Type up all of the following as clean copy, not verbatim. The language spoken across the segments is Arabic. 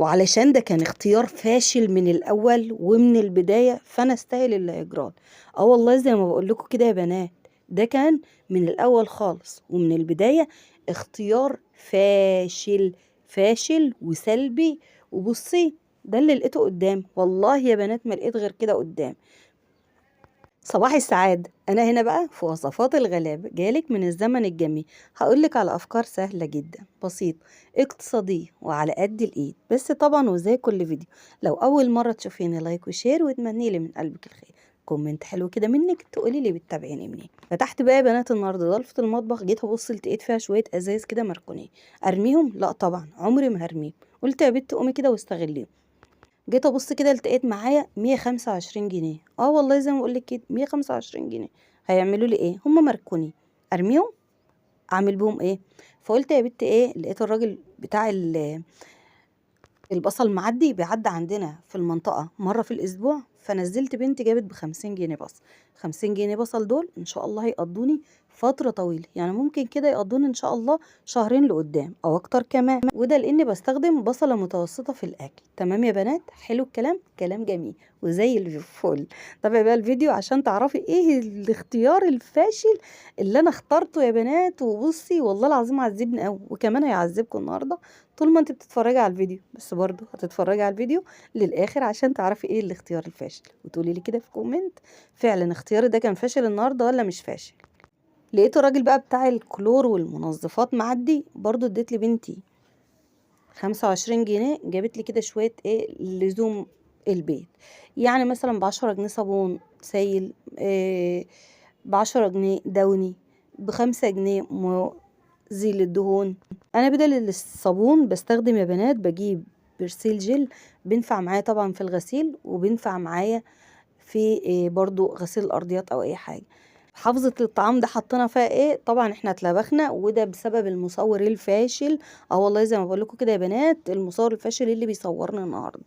وعلشان ده كان اختيار فاشل من الأول ومن البداية، فأنا استاهل اللي هيجرالي. والله زي ما بقول لكم كده يا بنات، ده كان من الأول خالص ومن البداية اختيار فاشل، فاشل وسلبي. وبصي، ده اللي لقيته قدام، والله يا بنات ما لقيت غير كده قدام. صباح السعادة، أنا هنا بقى في وصفات الغلابة، جالك من الزمن الجميل. هقولك على أفكار سهلة جدا بسيطة اقتصادية وعلى قد الإيد، بس طبعا وزي كل فيديو لو أول مرة تشوفيني لايك وشير، وتمني لي من قلبك الخير كومنت حلو كده منك تقولي لي بتتابعيني منين. فتحت بقى يا بنات النهارده ضلفة المطبخ، جيت ابص لقيت فيها شوية ازاز كده مركونين. ارميهم؟ لا طبعا، عمري ما هرميهم. قلت يا بنت قومي كده واستغليهم. جيت ابص كده لقيت معايا 125 جنيه. والله زي ما بقول لك كده 125 جنيه. هيعملوا لي ايه؟ هم مركوني، ارميهم؟ اعمل بهم ايه؟ فقلت يا بنت ايه، لقيت الراجل بتاع البصل معدي، بيعدي عندنا في المنطقة مرة في الأسبوع، فنزلت بنتي جابت ب50 جنيه بصل. 50 جنيه بصل دول إن شاء الله هيقضوني فترة طويلة، يعني ممكن كده يقضوني إن شاء الله شهرين لقدام أو أكتر كمان، وده لأني بستخدم بصلة متوسطة في الأكل. تمام يا بنات؟ حلو الكلام، كلام جميل وزي الفل. طب بقى الفيديو عشان تعرفي إيه الاختيار الفاشل اللي أنا اخترته يا بنات. وبصي والله العظيم عذبني أوي، وكمان هيعذبكم النهاردة طول ما انت بتتفرجي على الفيديو، بس برضو هتتفرجي على الفيديو للاخر عشان تعرفي ايه الاختيار الفاشل، وتقولي لي كده في كومنت فعلا اختياري ده كان فاشل النهارده ولا مش فاشل. لقيت الراجل بقى بتاع الكلور والمنظفات معدي، برضو اديت لي بنتي 25 جنيه، جابت لي كده شويه ايه لزوم البيت. يعني مثلا ب10 جنيه صابون سايل، ب10 جنيه دوني، ب5 جنيه زيل الدهون. انا بدل الصابون بستخدم يا بنات، بجيب برسيل جل، بينفع معايا طبعا في الغسيل، وبينفع معايا في برضو غسيل الارضيات او اي حاجه. حافظة الطعام ده حطينا فيها ايه؟ طبعا احنا اتلبخنا، وده بسبب المصور الفاشل. والله زي ما بقول لكم كده يا بنات، المصور الفاشل اللي بيصورنا النهارده.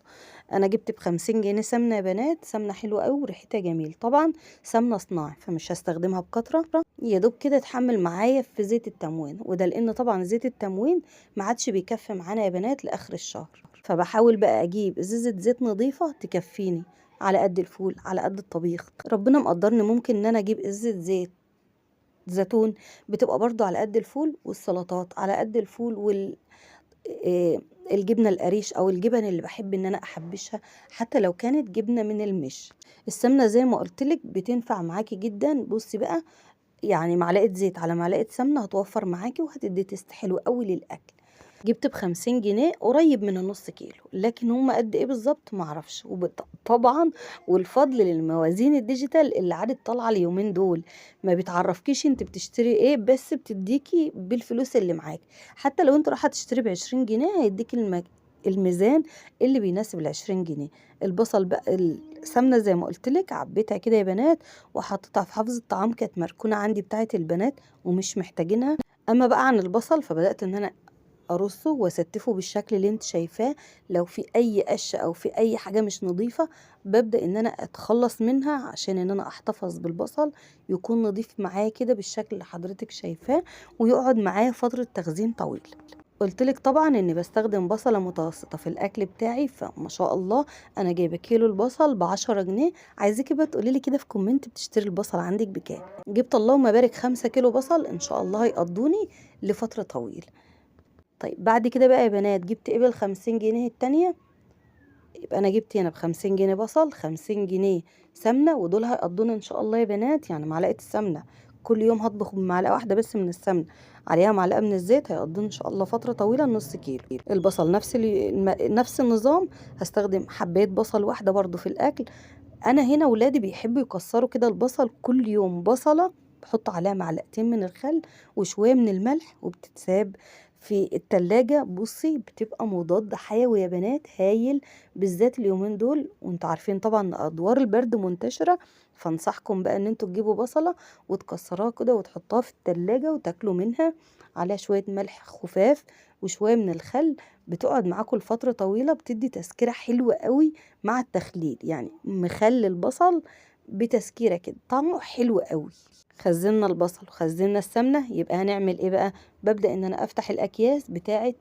انا جبت ب50 جنيه سمنه يا بنات، سمنه حلوه قوي وريحتها جميل، طبعا سمنه صناعي فمش هستخدمها بكتره، يا دوب كده تحمل معايا في زيت التموين، وده لان طبعا زيت التموين ما عادش بيكفي معانا يا بنات لاخر الشهر. فبحاول بقى اجيب ازازه زيت نظيفه تكفيني على قد الفول، على قد الطبيخ. ربنا مقدرني ممكن ان انا اجيب ازازه زيت زيتون بتبقى برضو على قد الفول، والسلطات على قد الفول، الجبنه القريش او الجبن اللي بحب ان انا احبشها، حتى لو كانت جبنه من المش. السمنه زي ما قلتلك بتنفع معاكي جدا. بصي بقى، يعني معلقه زيت على معلقه سمنه هتوفر معاكي وهتدي تست حلو قوي للاكل. جبت ب50 جنيه قريب من النص كيلو، لكن هم قد ايه بالظبط معرفش. طبعا والفضل للموازين الديجيتال اللي عادت طالعه اليومين دول، ما بتعرفكيش انت بتشتري ايه، بس بتديكي بالفلوس اللي معاكي. حتى لو انت رايحه تشتري ب20 جنيه هيديكي الميزان اللي بيناسب ال20 جنيه. البصل بقى، السمنه زي ما قلت لك عبيتها كده يا بنات، وحطيتها في حافظ الطعام، كانت مركونه عندي بتاعه البنات ومش محتاجينها. اما بقى عن البصل فبدات ان انا ارصه واستفه بالشكل اللي انت شايفاه. لو في اي قش او في اي حاجه مش نظيفه، ببدا ان انا اتخلص منها عشان ان انا احتفظ بالبصل يكون نظيف معايا كده بالشكل اللي حضرتك شايفاه، ويقعد معايا فتره تخزين طويل. قلتلك طبعا اني بستخدم بصلة متوسطة في الاكل بتاعي، فما شاء الله انا جايبة كيلو البصل ب10 جنيه. عايزاكي بقى تقوليلي كده في كومنت بتشتري البصل عندك بكام. جبت اللهم بارك 5 كيلو بصل ان شاء الله هيقضوني لفترة طويلة. طيب بعد كده بقى يا بنات، جبت ايه بال50 جنيه التانية؟ يبقى انا جبت هنا ب50 جنيه بصل، 50 جنيه سمنة، ودول هيقضونا ان شاء الله يا بنات. يعني معلقة السمنة كل يوم هطبخ بمعلقة واحدة بس من السمنة، عليها معلقة من الزيت، هيقضونا ان شاء الله فترة طويلة نص كيلو. البصل نفس النظام، هستخدم حباية بصل واحدة برضو في الاكل. انا هنا ولادي بيحبوا يكسروا كده البصل، كل يوم بصلة بحط عليها معلقتين من الخل وشوية من الملح، وبتتساب في التلاجة. بصي بتبقى مضاد حيوي يا بنات هايل، بالذات اليومين دول، وانتوا عارفين طبعا ان ادوار البرد منتشرة. فانصحكم بقى ان انتوا تجيبوا بصلة وتكسروها كده وتحطوها في التلاجة وتاكلوا منها عليها شوية ملح خفاف وشوية من الخل. بتقعد معاكم لفترة طويلة، بتدي تسكرة حلوة قوي مع التخليل، يعني مخلي البصل بتسكيرة كده طعمه حلو قوي. خزنا البصل وخزنا السمنة، يبقى هنعمل ايه بقى؟ ببدأ ان انا افتح الاكياس بتاعة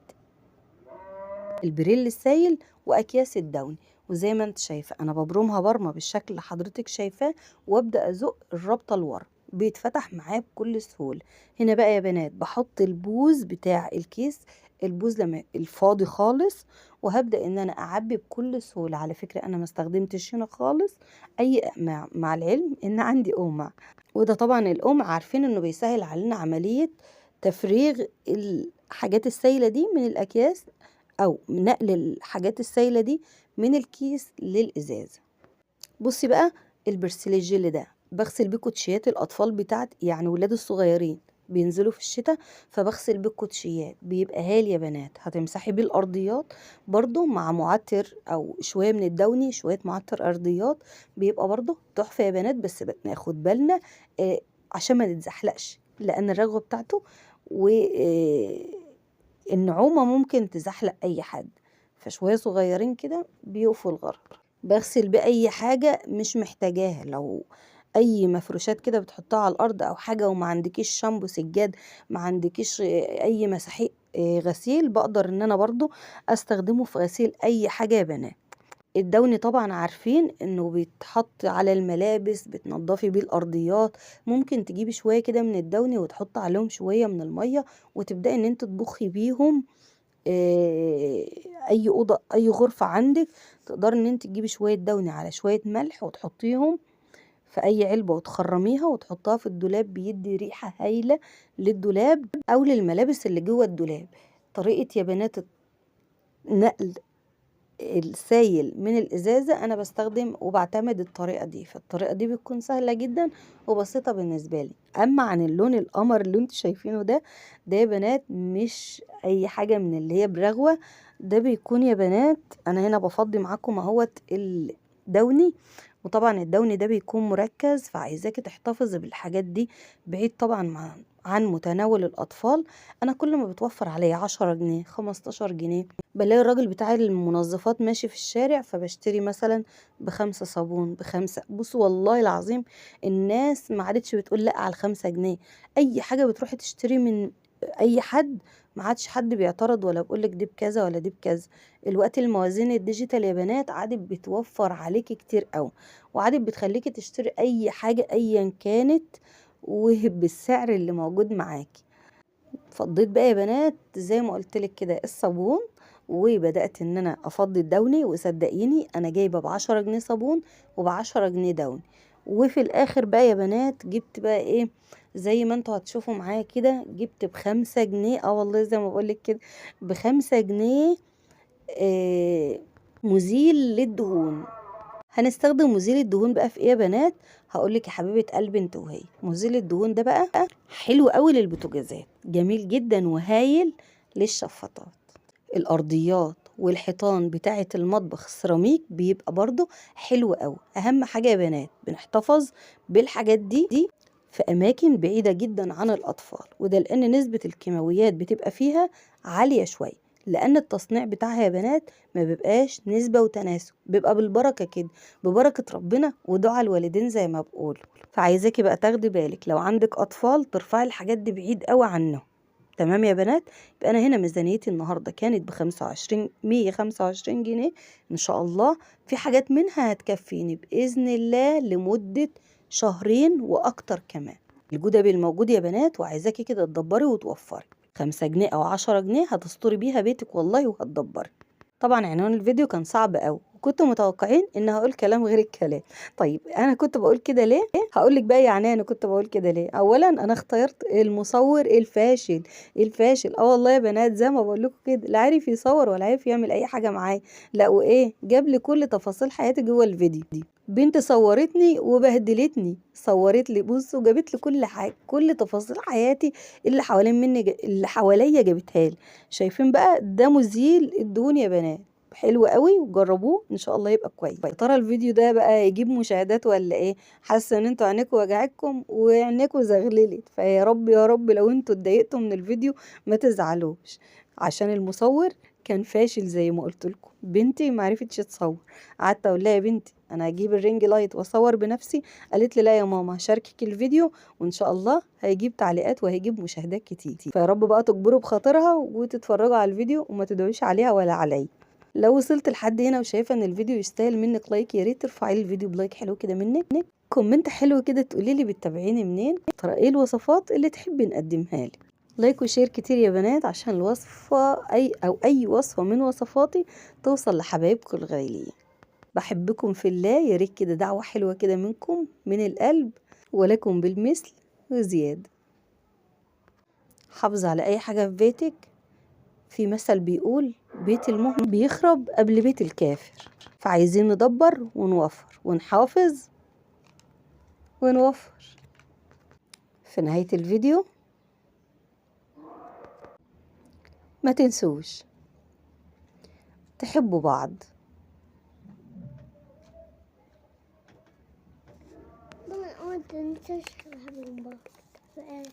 البريل السايل واكياس الدوني. وزي ما انت شايفه انا ببرمها برمه بالشكل اللي حضرتك شايفاه، وابدا ازق الرابطه لورا، بيتفتح معايا بكل سهوله. هنا بقى يا بنات بحط البوز بتاع الكيس، البوز لما الفاضي خالص، وهبدا ان انا اعبي بكل سهوله. على فكره انا ما استخدمتش هنا خالص اي اقماع، مع العلم ان عندي قمع، وده طبعا القمع عارفين انه بيسهل علينا عمليه تفريغ الحاجات السايله دي من الاكياس، او نقل الحاجات السايله دي من الكيس للازازه. بصي بقى، البرسيل الجل ده بغسل بيه كوتشيات الاطفال بتاعتي، يعني ولاد الصغيرين بينزلوا في الشتاء، فبغسل بيه الكوتشيات، بيبقى هال يا بنات. هتمسحي بيه الارضيات برضو مع معطر او شويه من الدوني، شويه معطر ارضيات، بيبقى برضو تحفه يا بنات. بس ناخد بالنا عشان ما نتزحلقش، لان الرغوه بتاعته والنعومه ممكن تزحلق اي حد، فشويه صغيرين كده بيوفوا الغرض. بغسل بأي حاجة مش محتاجاها، لو أي مفروشات كده بتحطها على الأرض أو حاجة وما عندكيش شامبو سجاد، ما عندكيش أي مساحيق غسيل، بقدر إن أنا برضو أستخدمه في غسيل أي حاجة يا بنات. الدوني طبعا عارفين إنه بيتحط على الملابس، بتنضفي بيه الأرضيات. ممكن تجيبي شوية كده من الدوني وتحط عليهم شوية من المية، وتبدأي إن انت تطبخي بيهم اي اوضه، اي غرفه عندك. تقدري ان انت تجيبي شويه دوني على شويه ملح وتحطيهم في اي علبه وتخرميها وتحطها في الدولاب، بيدي ريحه هايله للدولاب او للملابس اللي جوه الدولاب. طريقه يا بنات نقل السايل من الازازه انا بستخدم وبعتمد الطريقه دي، فالطريقه دي بتكون سهله جدا وبسيطه بالنسبه لي. اما عن اللون القمر اللي انتوا شايفينه ده يا بنات مش اي حاجه من اللي هي برغوه، ده بيكون يا بنات، انا هنا بفضي معاكم اهوت الدوني، وطبعا الدوني ده بيكون مركز، فعايزاكي تحتفظي بالحاجات دي بعيد طبعا عن متناول الاطفال. انا كل ما بتوفر عليا 10 جنيه 15 جنيه، بلاقي الراجل بتاع المنظفات ماشي في الشارع، فبشتري مثلا ب5 صابون ب5. بص والله العظيم الناس ما عادتش بتقول لا على ال5 جنيه. اي حاجة بتروحي تشتري من اي حد، ما عادش حد بيعترض ولا بيقولك دي بكذا ولا دي بكذا. الوقت الموازين الديجيتال يا بنات عادت بتوفر عليكي كتير قوي، وعادت بتخليكي تشتري اي حاجة ايا كانت وبالسعر اللي موجود معاكي. فضيت بقى يا بنات زي ما قلت لك كده الصابون، وبدأت ان انا افضي الدوني، وصدقيني انا جايبه ب10 جنيه صابون وب10 جنيه دوني. وفي الاخر بقى يا بنات جبت بقى ايه، زي ما انتوا هتشوفوا معايا كده، جبت ب5 جنيه، والله زي ما بقولك كده ب5 جنيه آه مزيل للدهون. هنستخدم مزيل الدهون بقى في ايه يا بنات؟ هقولك يا حبيبه قلبي انت وهي، مزيل الدهون ده بقى حلو قوي للبوتاجازات، جميل جدا وهايل للشفاطات، الارضيات والحيطان بتاعه المطبخ السيراميك بيبقى برضو حلو قوي. اهم حاجه يا بنات بنحتفظ بالحاجات دي في اماكن بعيده جدا عن الاطفال، وده لان نسبه الكيماويات بتبقى فيها عاليه شويه، لان التصنيع بتاعها يا بنات ما بيبقاش نسبة وتناسب، بيبقى بالبركة كده، ببركة ربنا ودعاء الوالدين زي ما بقول. فعايزاكي بقى تاخدي بالك لو عندك اطفال ترفعي الحاجات دي بعيد قوي عنهم. تمام يا بنات؟ يبقى انا هنا ميزانيتي النهارده كانت ب25 125 جنيه ان شاء الله. في حاجات منها هتكفيني باذن الله لمدة شهرين واكتر كمان. الجدبي الموجود يا بنات، وعايزاكي كده تدبري وتوفري 5 جنيه او 10 جنيه هتستوري بيها بيتك والله وهتدبري. طبعا عنوان الفيديو كان صعب قوي، وكنتوا متوقعين ان هقول كلام غير الكلام. طيب انا كنت بقول كده ليه؟ هقولك بقى يعني انا كنت بقول كده ليه. اولا انا اخترت المصور الفاشل. والله يا بنات زي ما بقول لكم كده، لا عارف يصور ولا عارف يعمل اي حاجه معايا، لا وايه جاب لي كل تفاصيل حياتي جوه الفيديو دي. بنت صورتني وبهدلتني، صورت لي بص وجابت لي كل حاجه، كل تفاصيل حياتي اللي حوالين مني اللي حواليا جابتها لي. شايفين بقى ده مزيل الدهون يا بنات، حلو قوي وجربوه ان شاء الله يبقى كويس. يا ترى الفيديو ده بقى يجيب مشاهدات ولا ايه؟ حاسه ان انتوا عينيكوا وجعتكم وعينيكوا زغللت، فيا رب يا رب لو انتوا اتضايقتوا من الفيديو ما تزعلوش، عشان المصور كان فاشل زي ما قلت لكم. بنتي ما عرفتش تصور، قعدت اقول لها يا بنتي انا هجيب الرينج لايت واصور بنفسي، قالت لي لا يا ماما هشاركك الفيديو وان شاء الله هيجيب تعليقات وهيجيب مشاهدات كتير. فيا رب بقى تجبروا بخاطرها وتتفرجوا على الفيديو وما تدعوش عليها ولا عليا. لو وصلت لحد هنا وشايفه ان الفيديو يستاهل منك لايك، يا ريت ترفعي لي الفيديو بلايك حلو كده منك، كومنت حلو كده تقولي لي بتتابعيني منين، ترى ايه الوصفات اللي تحبي نقدمها لي. لايك وشير كتير يا بنات عشان الوصفة أي وصفة من وصفاتي توصل لحبايبكم الغاليين. بحبكم في الله، يا ريت كده دعوة حلوة كده منكم من القلب، ولكم بالمثل وزيادة. حافظ على أي حاجة في بيتك. في مثل بيقول بيت المؤمن بيخرب قبل بيت الكافر، فعايزين ندبر ونوفر ونحافظ ونوفر. في نهاية الفيديو ما تنسوش تحبوا بعض. ما تنساش تحبوا بعض.